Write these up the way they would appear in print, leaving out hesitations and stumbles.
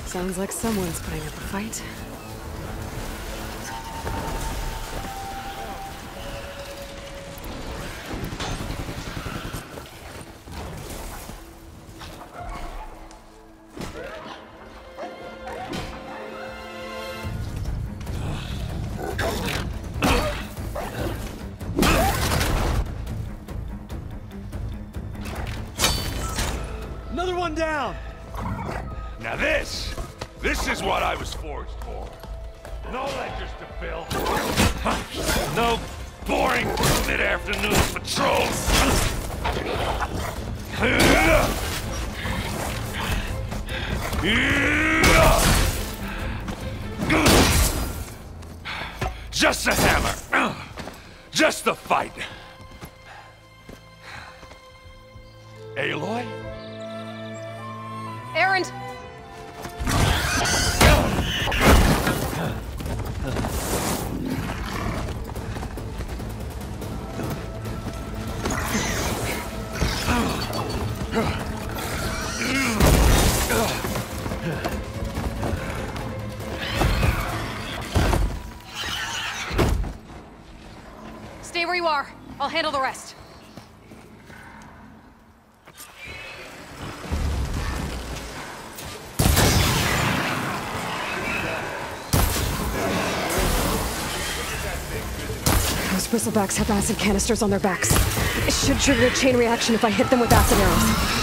Sounds like someone's putting up a fight. Another one down! Now this is what I was forged for. No ledgers to fill. No boring mid-afternoon patrols. Just a hammer. Just the fight. Aloy? Erend! Stay where you are. I'll handle the rest. Those bristlebacks have acid canisters on their backs. It should trigger a chain reaction if I hit them with acid arrows.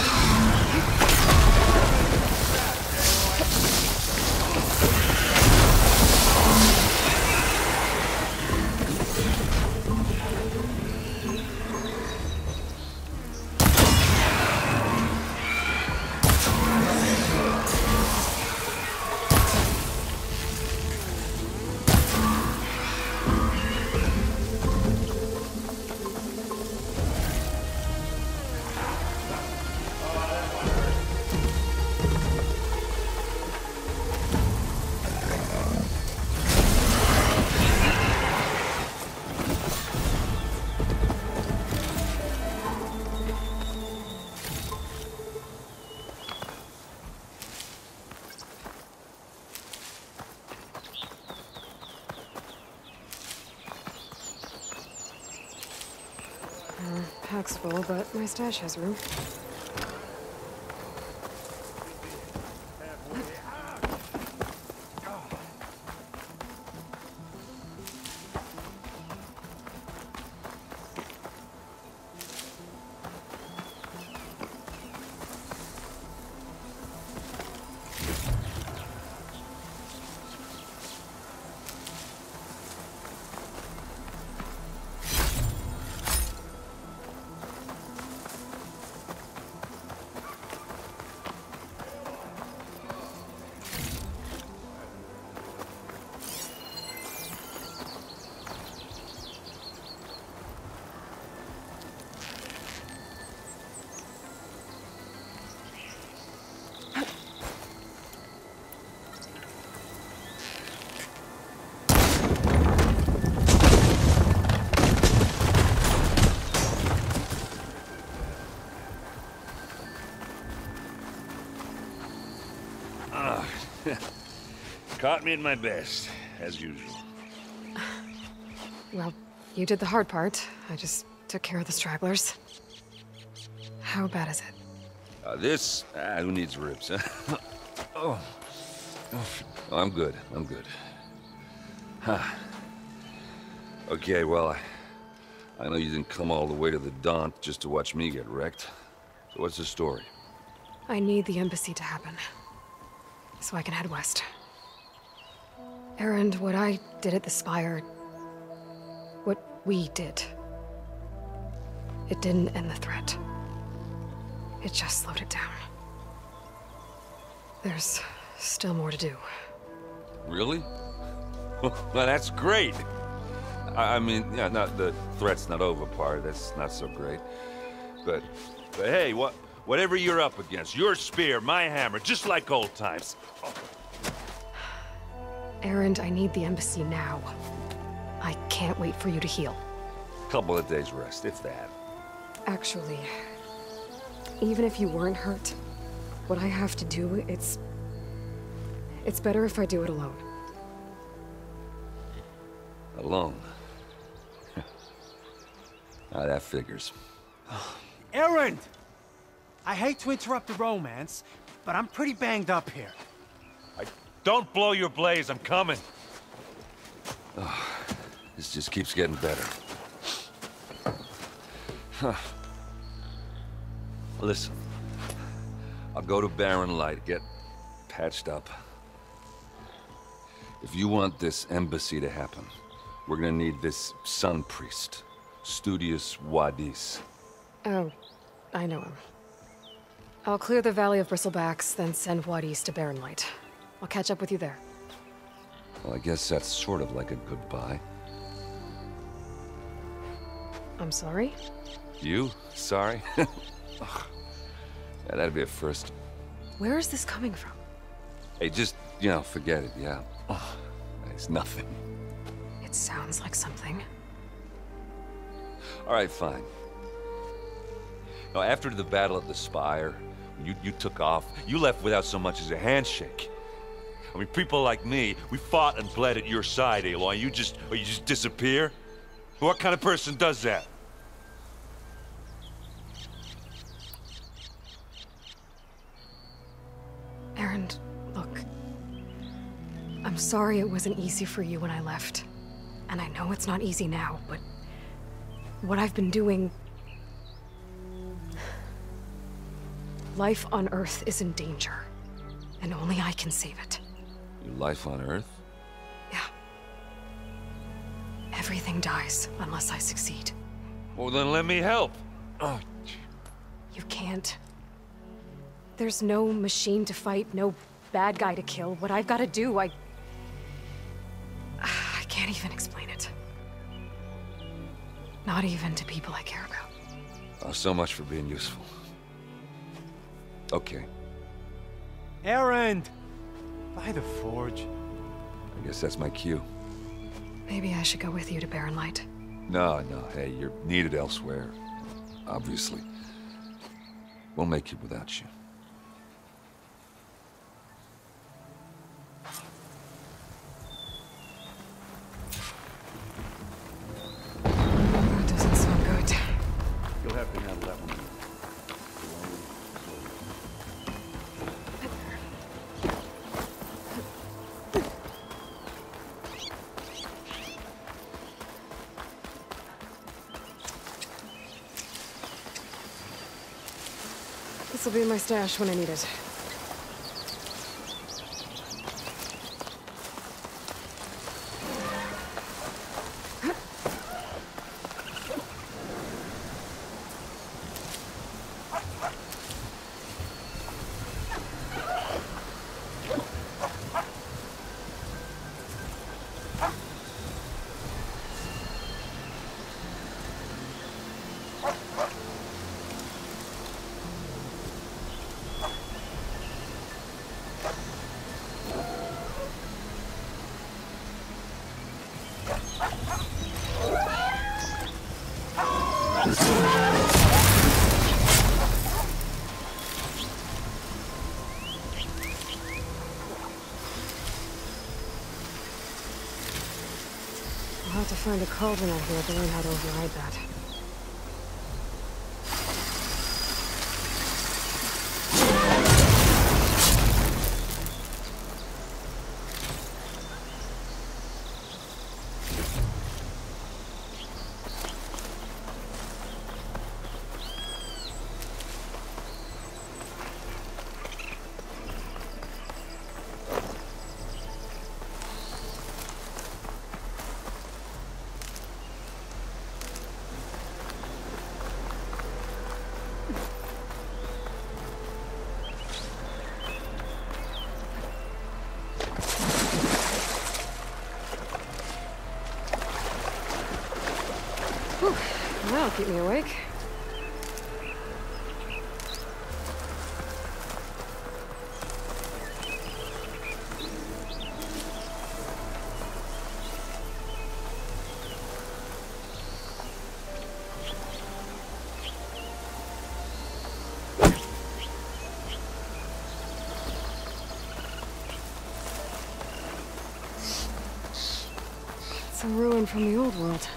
Pack's full, but my stash has room. Caught me at my best, as usual. Well, you did the hard part. I just took care of the stragglers. How bad is it? Who needs ribs, huh? Oh. I'm good. Huh. Okay, well, I know you didn't come all the way to the Daunt just to watch me get wrecked. So what's the story? I need the embassy to happen, so I can head west. Erend, what I did at the Spire, what we did, it didn't end the threat. It just slowed it down. There's still more to do. Really? Well, that's great. I mean, yeah, not the threat's not over part. That's not so great. But hey, whatever you're up against, your spear, my hammer, just like old times. Oh. Erend, I need the embassy now. I can't wait for you to heal. Couple of days rest, if that. Actually, even if you weren't hurt, what I have to do, it's It's better if I do it alone. Alone. That figures. Erend! I hate to interrupt the romance, but I'm pretty banged up here. Don't blow your blaze, I'm coming. This just keeps getting better. Listen, I'll go to Barren Light, get patched up. If you want this embassy to happen, we're gonna need this Sun Priest, Studius Wadis. Oh, I know him. I'll clear the Valley of Bristlebacks, then send Wadis to Barren Light. I'll catch up with you there. Well, I guess that's sort of like a goodbye. I'm sorry? You? Sorry? Ugh. Yeah, that'd be a first. Where is this coming from? Hey, just, forget it, yeah? Ugh. It's nothing. It sounds like something. All right, fine. Now, after the Battle at the Spire, you took off, you left without so much as a handshake. I mean, people like me, we fought and bled at your side, Aloy. You just disappear? What kind of person does that? Erend, look. I'm sorry it wasn't easy for you when I left. And I know it's not easy now, but what I've been doing... Life on Earth is in danger, and only I can save it. Your life on Earth? Yeah. Everything dies unless I succeed. Well, then let me help. Oh. You can't. There's no machine to fight, no bad guy to kill. What I've got to do, I can't even explain it. Not even to people I care about. Oh, so much for being useful. Okay. Erend! By the Forge. I guess that's my cue. Maybe I should go with you to Barren Light. No, hey, you're needed elsewhere. Obviously. We'll make it without you. That doesn't sound good. You'll have to handle that one. This'll be in my stash when I need it. I'll have to find a cauldron out here to learn how to override that. That'll keep me awake. a ruin from the old world.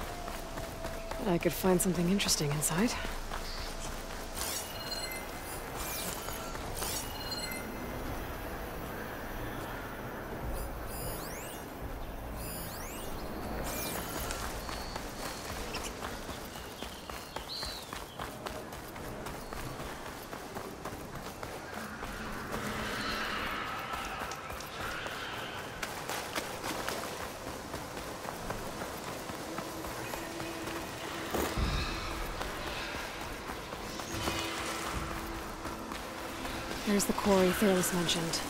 I could find something interesting inside. There's the quarry Fearless mentioned.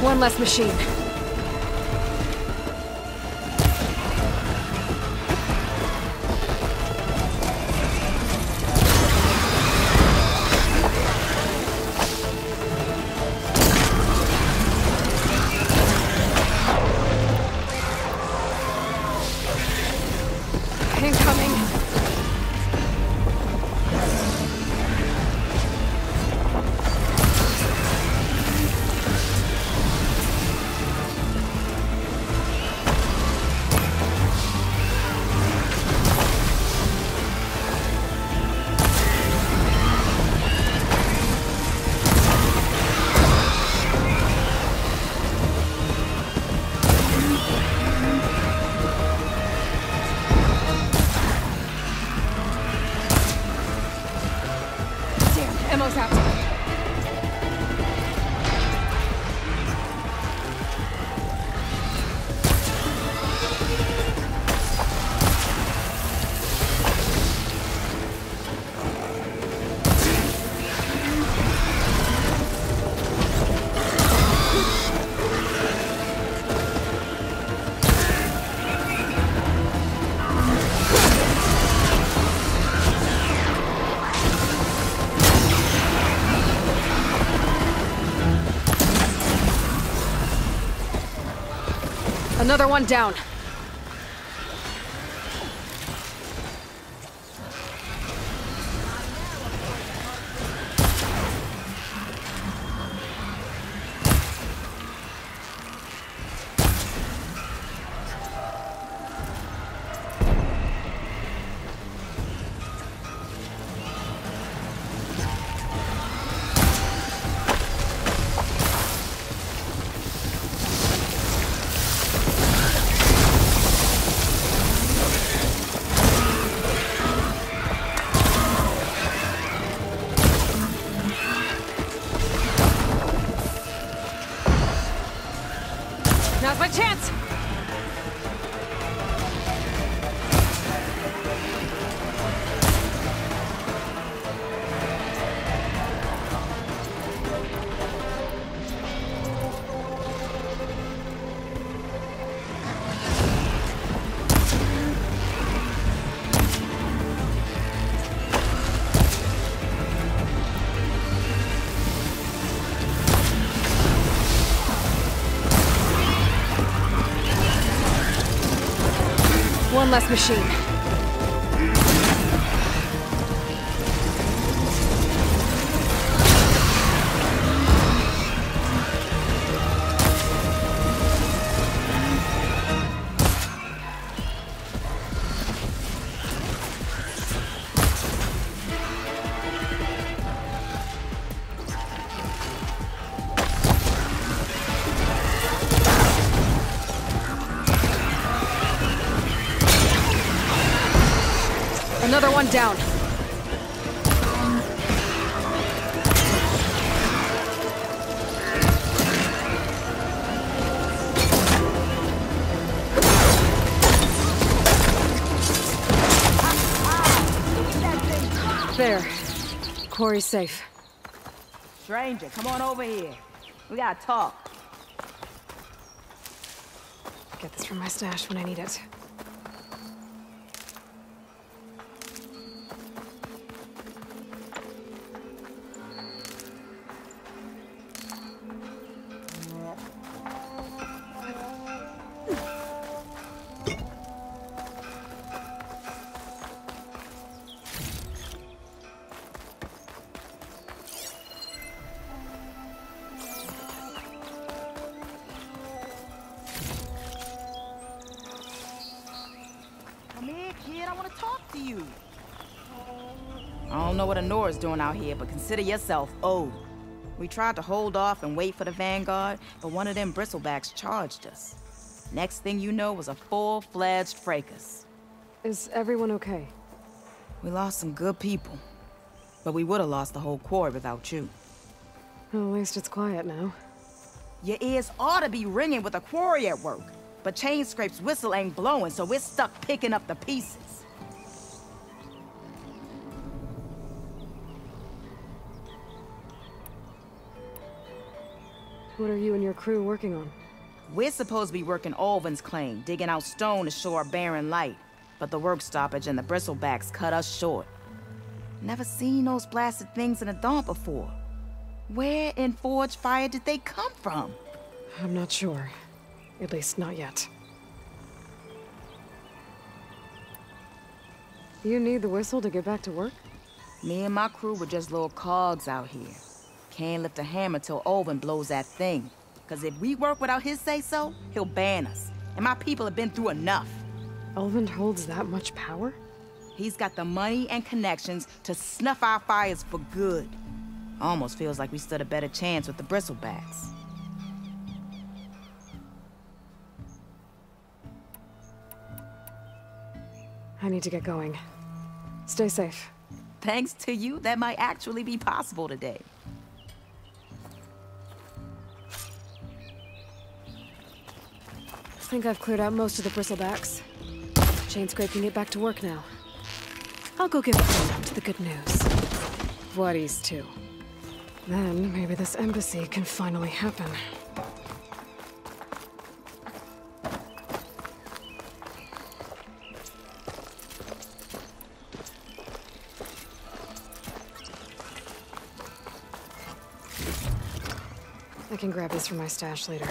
One less machine. Incoming. Ammo's out. Another one down. Now's my chance! One less machine. Another one down. There. Quarry's safe. Stranger, come on over here. We gotta talk. Get this from my stash when I need it. Come here, kid. I want to talk to you. I don't know what Honora's doing out here, but consider yourself owed. We tried to hold off and wait for the Vanguard, but one of them bristlebacks charged us. Next thing you know was a full-fledged fracas. Is everyone okay? We lost some good people, but we would have lost the whole quarry without you. Well, at least it's quiet now. Your ears ought to be ringing with a quarry at work, but Chainscrape's whistle ain't blowing, so we're stuck picking up the pieces. What are you and your crew working on? We're supposed to be working Ulvin's claim, digging out stone to show our barren light. But the work stoppage and the bristlebacks cut us short. Never seen those blasted things in a Dawn before. Where in Forge Fire did they come from? I'm not sure. At least not yet. You need the whistle to get back to work? Me and my crew were just little cogs out here. Can't lift a hammer till Ulvin blows that thing. Cause if we work without his say-so, he'll ban us. And my people have been through enough. Ulvin holds that much power? He's got the money and connections to snuff our fires for good. Almost feels like we stood a better chance with the bristlebacks. I need to get going. Stay safe. Thanks to you, that might actually be possible today. I think I've cleared out most of the bristlebacks. Chainscrape can get back to work now. I'll go give to the good news. Voorhees, too. Then maybe this embassy can finally happen. I can grab this from my stash later.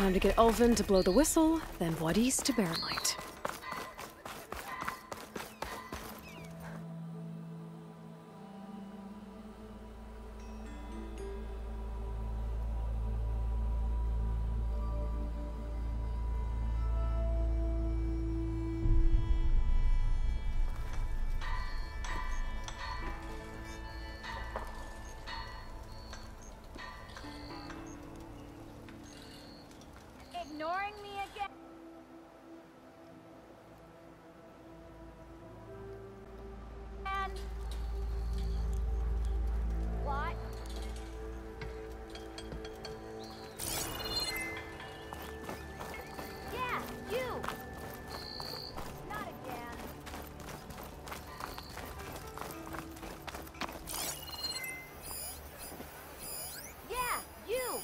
Time to get Ulvund to blow the whistle, then Wadis to Barren Light. Ignoring me again? And... What? Yeah, you! Not again. Yeah, you!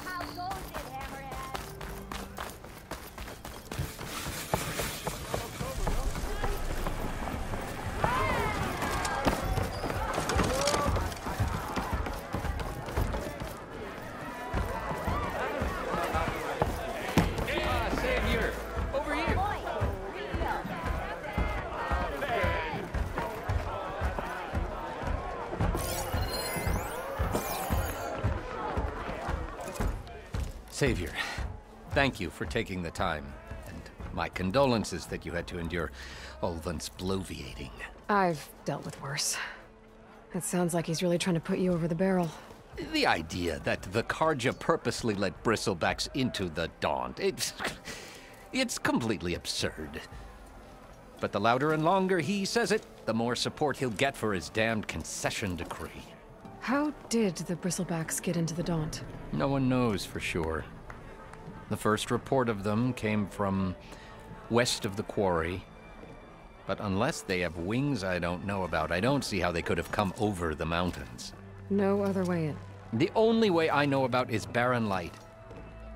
How goes it, Hammerhead? Savior! Over here! Boy, refill. Savior, thank you for taking the time, and my condolences that you had to endure Ulvund's bloviating. I've dealt with worse. It sounds like he's really trying to put you over the barrel. The idea that the Carja purposely let Bristlebacks into the Daunt, it's completely absurd. But the louder and longer he says it, the more support he'll get for his damned concession decree. How did the Bristlebacks get into the Daunt? No one knows for sure. The first report of them came from west of the quarry. But unless they have wings I don't know about, I don't see how they could have come over the mountains. No other way in. The only way I know about is Barren Light.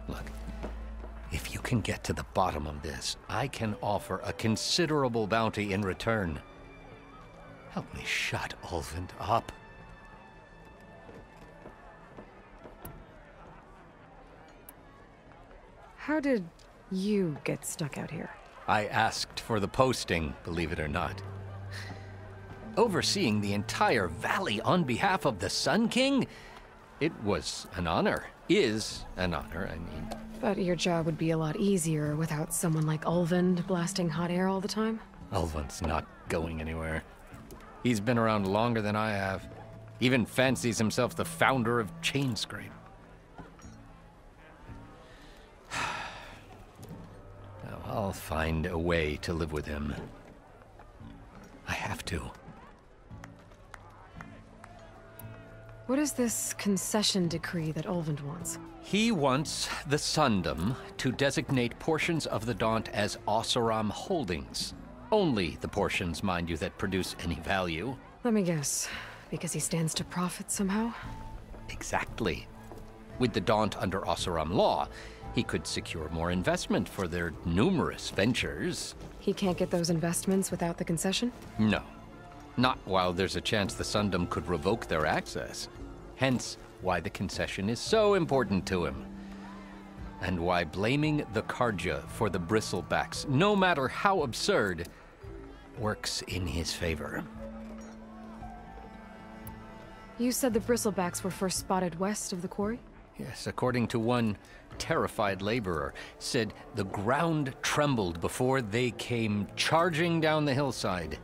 Look, if you can get to the bottom of this, I can offer a considerable bounty in return. Help me shut Ulvund up. How did you get stuck out here? I asked for the posting, believe it or not. Overseeing the entire valley on behalf of the Sun King? It was an honor. Is an honor, I mean. But your job would be a lot easier without someone like Ulvund blasting hot air all the time? Ulvund's not going anywhere. He's been around longer than I have. Even fancies himself the founder of Chainscrape. I'll find a way to live with him. I have to. What is this concession decree that Ulvund wants? He wants the Sundom to designate portions of the Daunt as Oseram holdings. Only the portions, mind you, that produce any value. Let me guess. Because he stands to profit somehow? Exactly. With the Daunt under Oseram law, he could secure more investment for their numerous ventures. He can't get those investments without the concession? No. Not while there's a chance the Sundom could revoke their access. Hence, why the concession is so important to him. And why blaming the Carja for the Bristlebacks, no matter how absurd, works in his favor. You said the Bristlebacks were first spotted west of the quarry? Yes, according to one terrified laborer, said the ground trembled before they came charging down the hillside.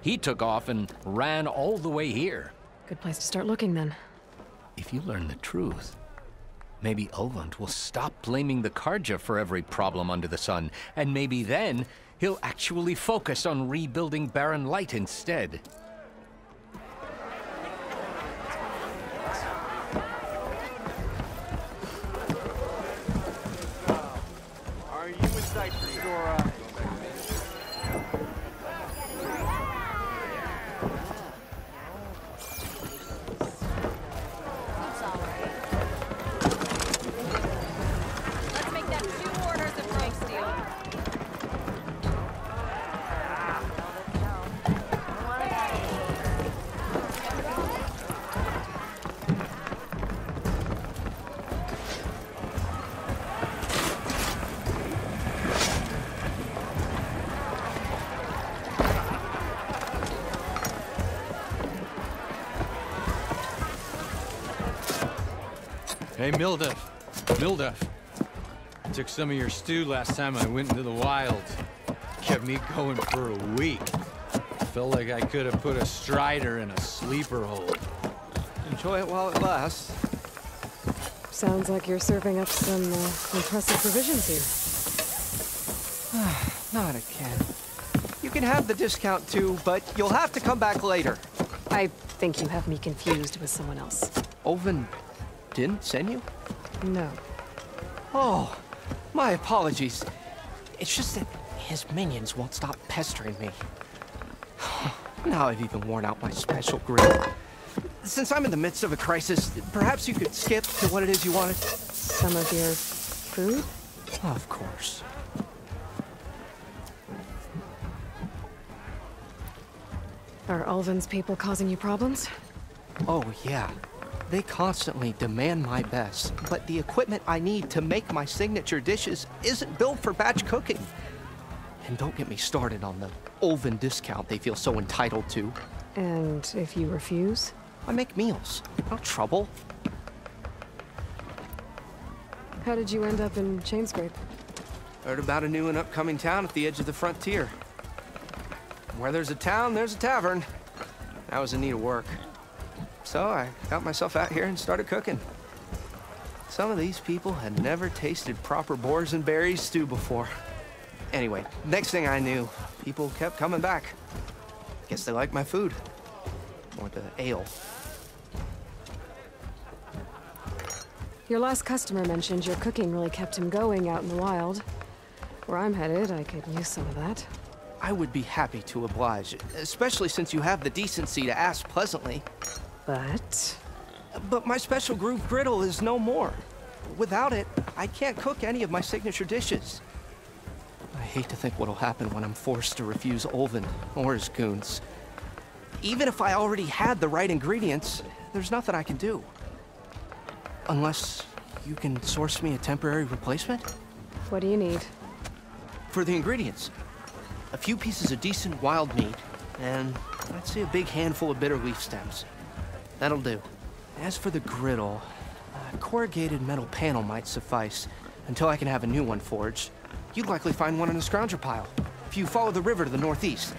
He took off and ran all the way here. Good place to start looking, then. If you learn the truth, maybe Ulvund will stop blaming the Carja for every problem under the sun, and maybe then he'll actually focus on rebuilding Barren Light instead. Are you in sight, Sora? It's all right. Let's make that 2 orders of brake steel. Hey, Mildef. Mildef. I took some of your stew last time I went into the wild. Kept me going for a week. Felt like I could have put a strider in a sleeper hole. Enjoy it while it lasts. Sounds like you're serving up some impressive provisions here. Not again. You can have the discount too, but you'll have to come back later. I think you have me confused with someone else. Olvin didn't send you? No. Oh, my apologies. It's just that his minions won't stop pestering me. Now I've even worn out my special grill. Since I'm in the midst of a crisis, perhaps you could skip to what it is you wanted? Some of your food? Of course. Are Ulvin's people causing you problems? Oh, yeah. They constantly demand my best, but the equipment I need to make my signature dishes isn't built for batch cooking. And don't get me started on the Ulvin discount they feel so entitled to. And if you refuse? I make meals, no trouble. How did you end up in Chainscrape? Heard about a new and upcoming town at the edge of the frontier. Where there's a town, there's a tavern. I was in need of work. So I got myself out here and started cooking. Some of these people had never tasted proper boars and berries stew before. Anyway, next thing I knew, people kept coming back. Guess they liked my food. Or the ale. Your last customer mentioned your cooking really kept him going out in the wild. Where I'm headed, I could use some of that. I would be happy to oblige, especially since you have the decency to ask pleasantly. But my special groove griddle is no more. Without it, I can't cook any of my signature dishes. I hate to think what'll happen when I'm forced to refuse Ulvin or his goons. Even if I already had the right ingredients, there's nothing I can do. Unless you can source me a temporary replacement? What do you need? For the ingredients, a few pieces of decent wild meat, and I'd say a big handful of bitter leaf stems. That'll do. As for the griddle, a corrugated metal panel might suffice until I can have a new one forged. You'd likely find one in a scrounger pile if you follow the river to the northeast.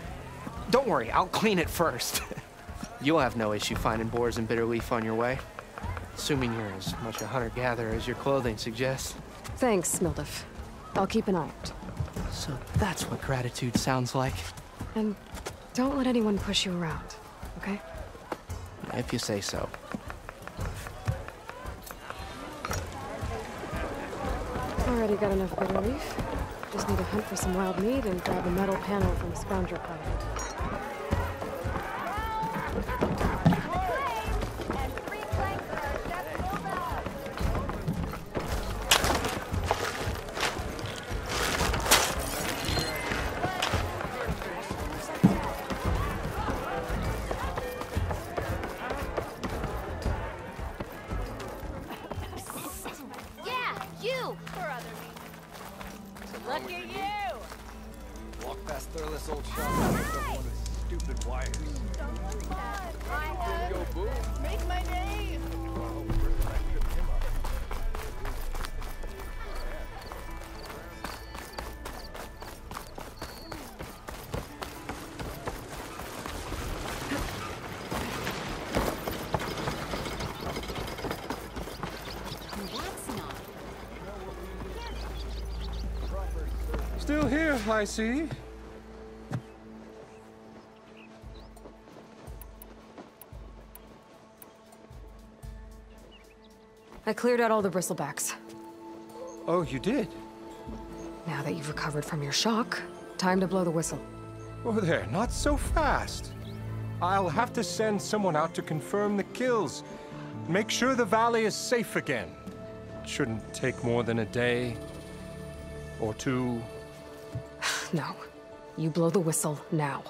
Don't worry, I'll clean it first. You'll have no issue finding boars and bitter leaf on your way. Assuming you're as much a hunter-gatherer as your clothing suggests. Thanks, Mildef. I'll keep an eye out. So that's what gratitude sounds like. And don't let anyone push you around, okay? If you say so. Already got enough bitter leaf. Just need to hunt for some wild meat and grab a metal panel from a scrounger pile. And 3 flankers, that's filled up. Yeah, you! Look at you! Walk past Thurless old shop and pick up one of the stupid wires. I have. Make my name! Still here, I see. I cleared out all the bristlebacks. Oh, you did? Now that you've recovered from your shock, time to blow the whistle. Oh, there, not so fast. I'll have to send someone out to confirm the kills. Make sure the valley is safe again. Shouldn't take more than a day or two. No. You blow the whistle now.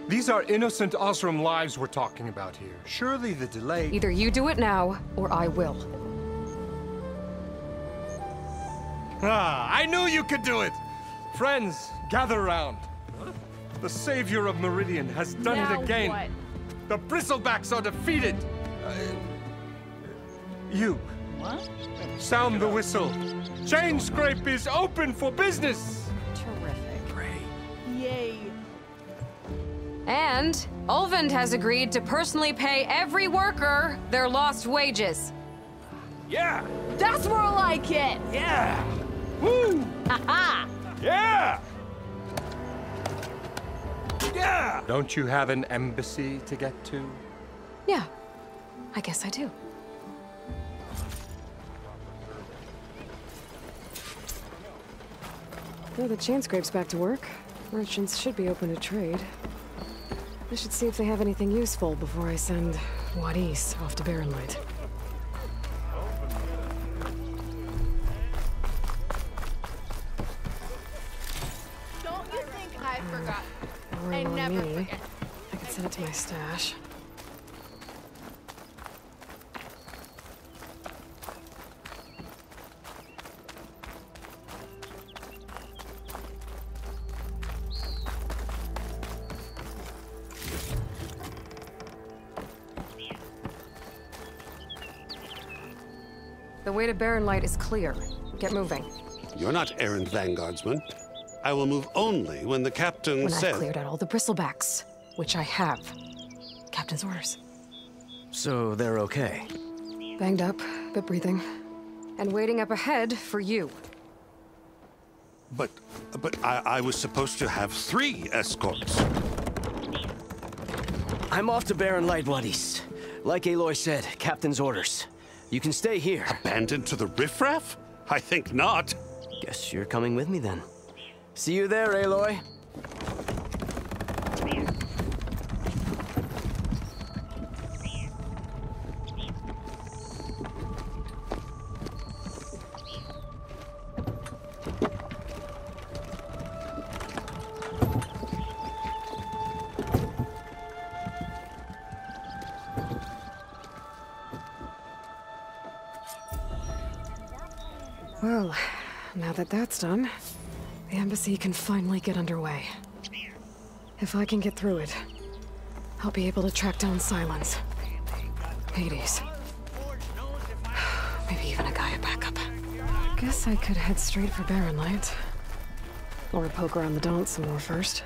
These are innocent Osram lives we're talking about here. Surely the delay... Either you do it now, or I will. Ah, I knew you could do it! Friends, gather around. The savior of Meridian has done it again. What? The Bristlebacks are defeated. You, What? Sound the whistle. Chainscrape is open for business. Terrific. Yay. And Ulvund has agreed to personally pay every worker their lost wages. Yeah! That's more like it! Yeah! Woo! Ha-ha! Yeah! Yeah! Don't you have an embassy to get to? Yeah, I guess I do. Now the Chainscrape's back to work. Merchants should be open to trade. I should see if they have anything useful before I send Wadis off to Barren Light. Don't you think I forgot? Or I on never me. forget. I could send it to my stash. The way to Barren Light is clear. Get moving. You're not errand vanguardsman. I will move only when the captain When says... I've cleared out all the bristlebacks, which I have. Captain's orders. So they're okay? Banged up, but breathing. And waiting up ahead for you. But I was supposed to have 3 escorts. I'm off to Barren Light, Wadis. Like Aloy said, captain's orders. You can stay here. Abandoned to the riffraff? I think not. Guess you're coming with me then. See you there, Aloy. Well, now that that's done, the embassy can finally get underway. If I can get through it, I'll be able to track down Silence, Hades, maybe even a Gaia backup. Guess I could head straight for Barren Light. Or poke around the Daunt some more first.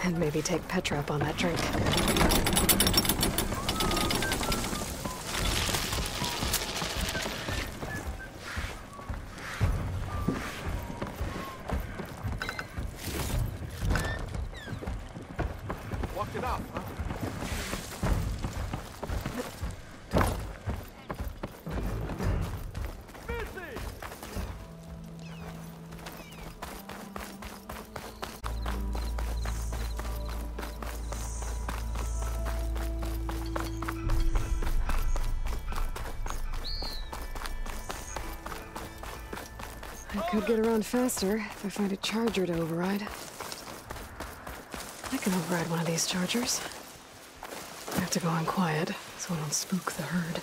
And maybe take Petra up on that drink. Walked it up, huh? I could get around faster if I find a charger to override. I can override one of these chargers. I have to go in quiet, so I don't spook the herd.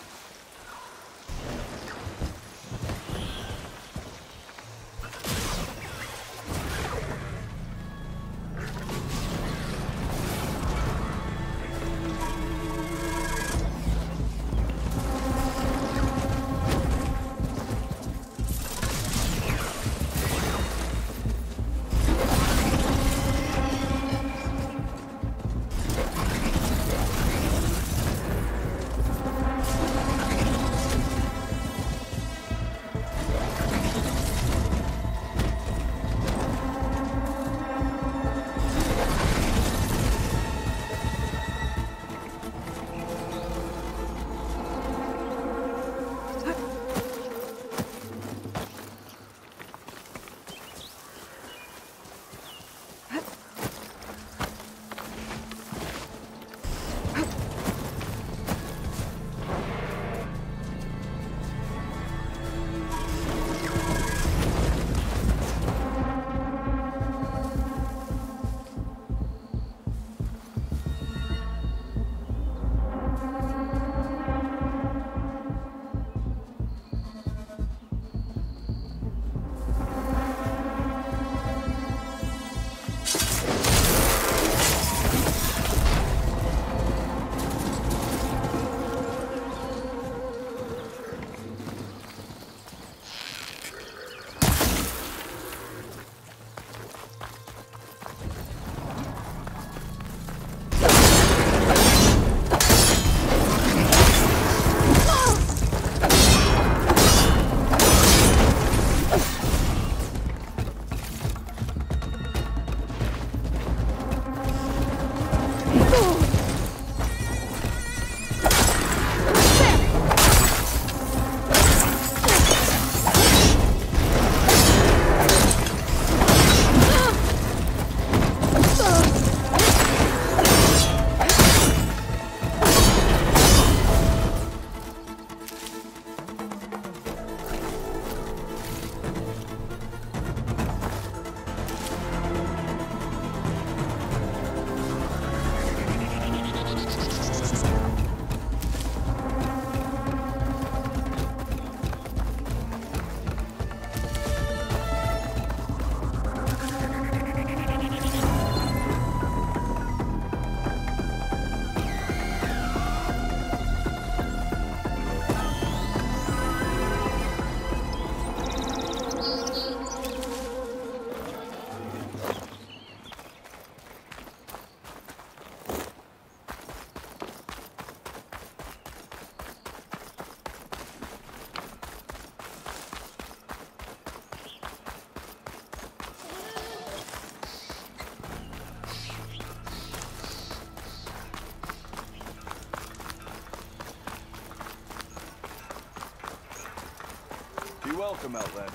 welcome, Outlander.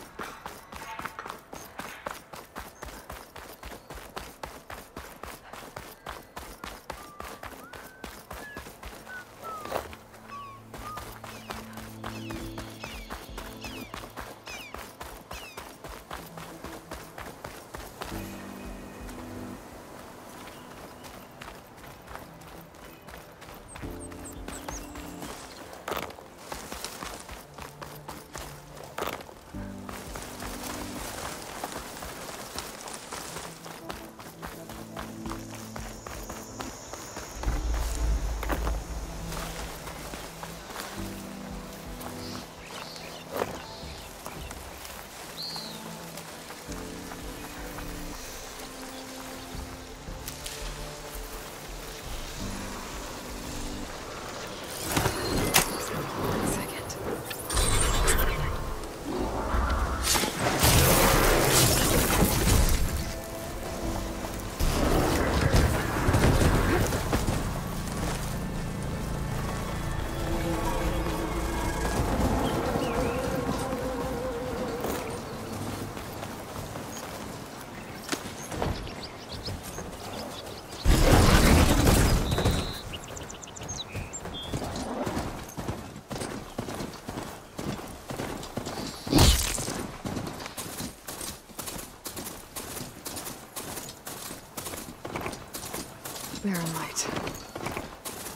Barren Light.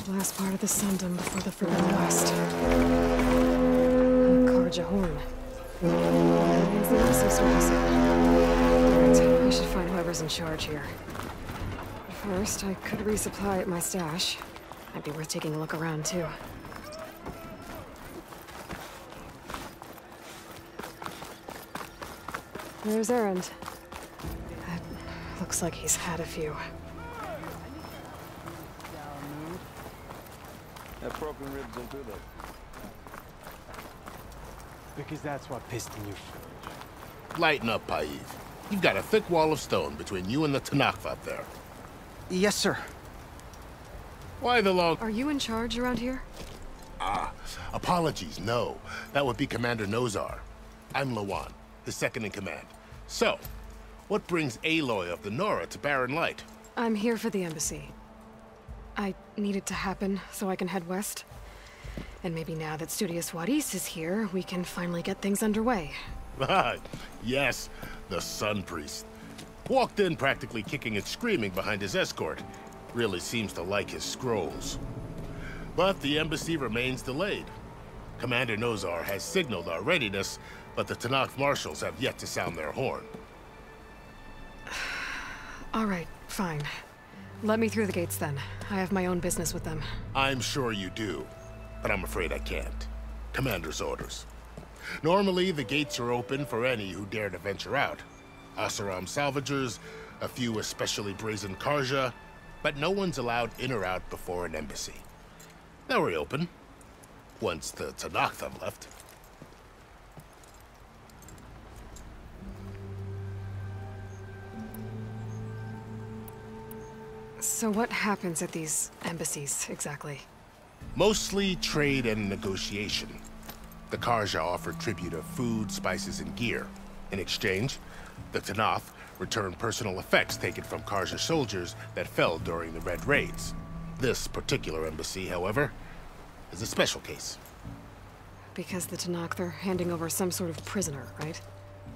Last part of the Sundom before the Forbidden West. Karja Horn. That means the Embassy stores. Alright, I should find whoever's in charge here. But first, I could resupply at my stash. Might be worth taking a look around, too. There's Erend. That looks like he's had a few. That broken ribs will do that. Because that's what piston you forge. Lighten up, Paiv. You've got a thick wall of stone between you and the Tenakth up there. Yes, sir. Why the long... Are you in charge around here? Ah, apologies, no. That would be Commander Nozar. I'm Lawan, his second in command. So, what brings Aloy of the Nora to Barren Light? I'm here for the Embassy. I need it to happen so I can head west. And maybe now that Studious Wadis is here, we can finally get things underway. Yes, the Sun Priest. Walked in practically kicking and screaming behind his escort. Really seems to like his scrolls. But the embassy remains delayed. Commander Nozar has signaled our readiness, but the Tenakth marshals have yet to sound their horn. All right, fine. Let me through the gates then. I have my own business with them. I'm sure you do, but I'm afraid I can't. Commander's orders. Normally, the gates are open for any who dare to venture out. Oseram salvagers, a few especially brazen Karja, but no one's allowed in or out before an embassy. They'll reopen, once the Tenakth have left. So what happens at these embassies, exactly? Mostly trade and negotiation. The Karja offer tribute of food, spices, and gear. In exchange, the Tenakth return personal effects taken from Karja soldiers that fell during the Red Raids. This particular embassy, however, is a special case. Because the Tenakth are handing over some sort of prisoner, right?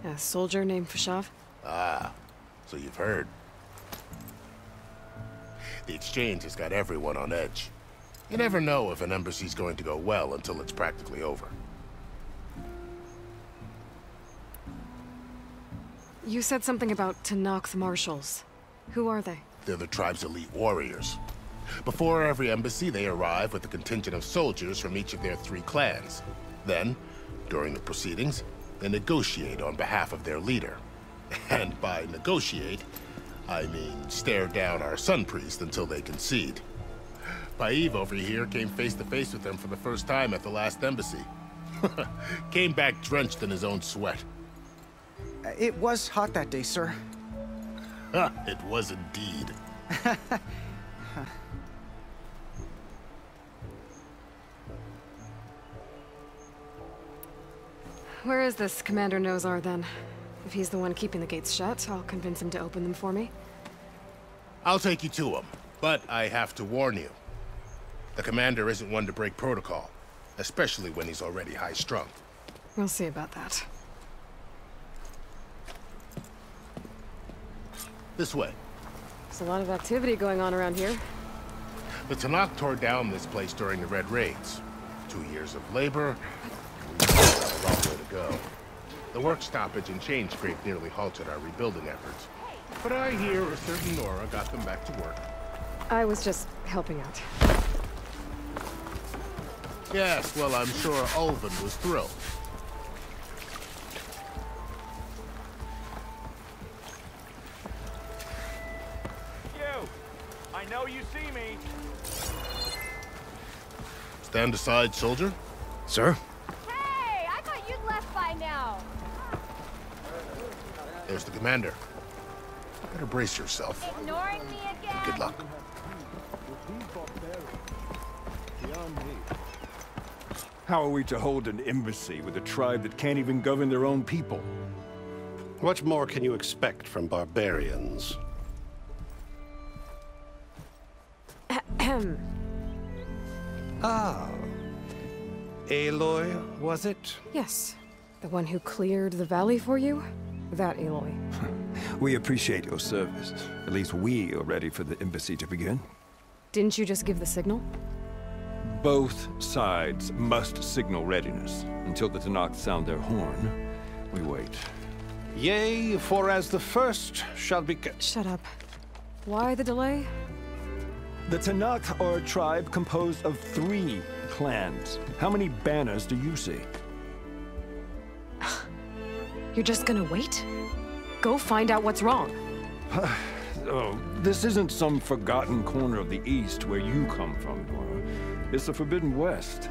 A soldier named Fashav? Ah, so you've heard. The exchange has got everyone on edge. You never know if an embassy's going to go well until it's practically over. You said something about Tenakth marshals. Who are they? They're the tribe's elite warriors. Before every embassy, they arrive with a contingent of soldiers from each of their 3 clans. Then, during the proceedings, they negotiate on behalf of their leader. And by negotiate, I mean stare down our Sun Priest until they concede. Paiv over here came face to face with them for the first time at the last embassy. Came back drenched in his own sweat. It was hot that day, sir. It was indeed. Where is this Commander Nozar, then? If he's the one keeping the gates shut, I'll convince him to open them for me. I'll take you to him, but I have to warn you. The commander isn't one to break protocol, especially when he's already high-strung. We'll see about that. This way. There's a lot of activity going on around here. The Tenakth tore down this place during the Red Raids. 2 years of labor, we've got a long way to go. The work stoppage and chain scrape nearly halted our rebuilding efforts. But I hear a certain Nora got them back to work. I was just helping out. Yes, well, I'm sure Ulvin was thrilled. You! I know you see me! Stand aside, soldier. Sir? Hey, I thought you'd left by now. There's the commander. Better brace yourself. Ignoring me again? Good luck. How are we to hold an embassy with a tribe that can't even govern their own people? What more can you expect from barbarians? Ahem. Ah. Aloy, was it? Yes. The one who cleared the valley for you? That Aloy. We appreciate your service. At least we are ready for the embassy to begin. Didn't you just give the signal? Both sides must signal readiness. Until the Tenakth sound their horn, we wait. Yea, for as the first shall be... Shut up. Why the delay? The Tenakth are a tribe composed of 3 clans. How many banners do you see? You're just gonna wait? Go find out what's wrong. Oh, this isn't some forgotten corner of the East where you come from, Nora. It's the Forbidden West.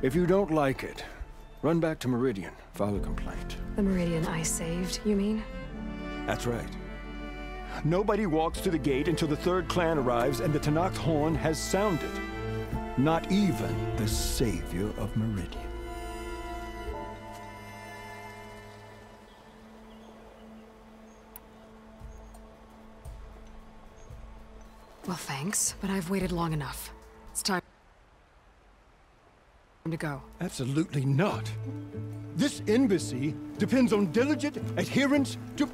If you don't like it, run back to Meridian, file a complaint. The Meridian I saved, you mean? That's right. Nobody walks to the gate until the 3rd clan arrives and the Tenakth horn has sounded. Not even the savior of Meridian. Well, thanks, but I've waited long enough. It's time to go. Absolutely not. This embassy depends on diligent adherence to...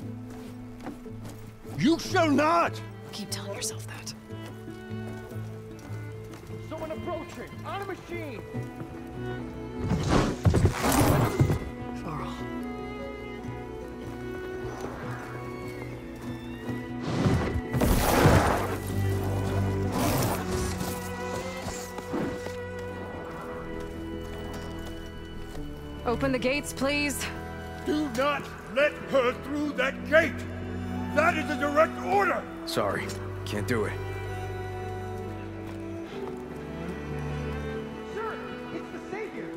You shall not! Keep telling yourself that. Someone approaching! On a machine! Varl. Open the gates, please. Do not let her through that gate! That is a direct order! Sorry, can't do it. Sir, it's the Savior!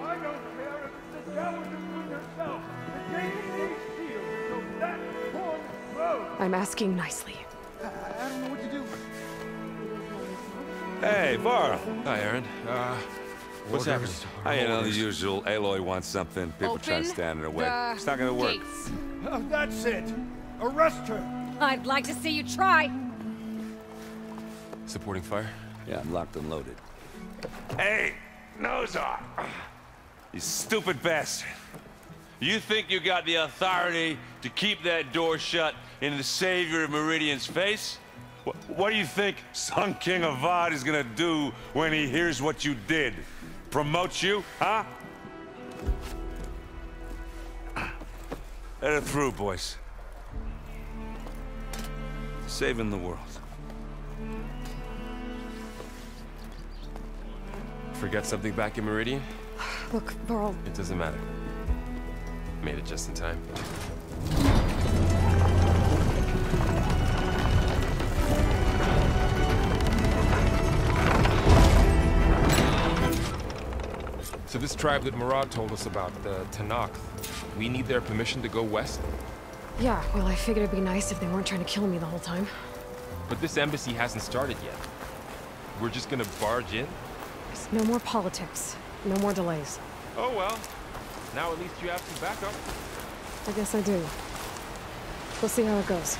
I don't care if it's the Challenge of Moon herself! The gate needs sealed until that horn blows! I'm asking nicely. I don't know what to do. Hey, Varl. Hi, Aaron. What's happening? You know, the usual. Aloy wants something. People try to stand in her way. It's not gonna work. That's it! Arrest her! I'd like to see you try. Supporting fire? Yeah, I'm locked and loaded. Hey, Nozar! You stupid bastard. You think you got the authority to keep that door shut in the savior of Meridian's face? What do you think Sun King Avad is gonna do when he hears what you did? Promote you, huh? Let her through, boys. Saving the world. Forget something back in Meridian? Look, Varl. It doesn't matter. Made it just in time. So this tribe that Murad told us about, the Tenakth, we need their permission to go west? Yeah, well, I figured it'd be nice if they weren't trying to kill me the whole time. But this embassy hasn't started yet. We're just gonna barge in? No more politics. No more delays. Oh well. Now at least you have some backup. I guess I do. We'll see how it goes.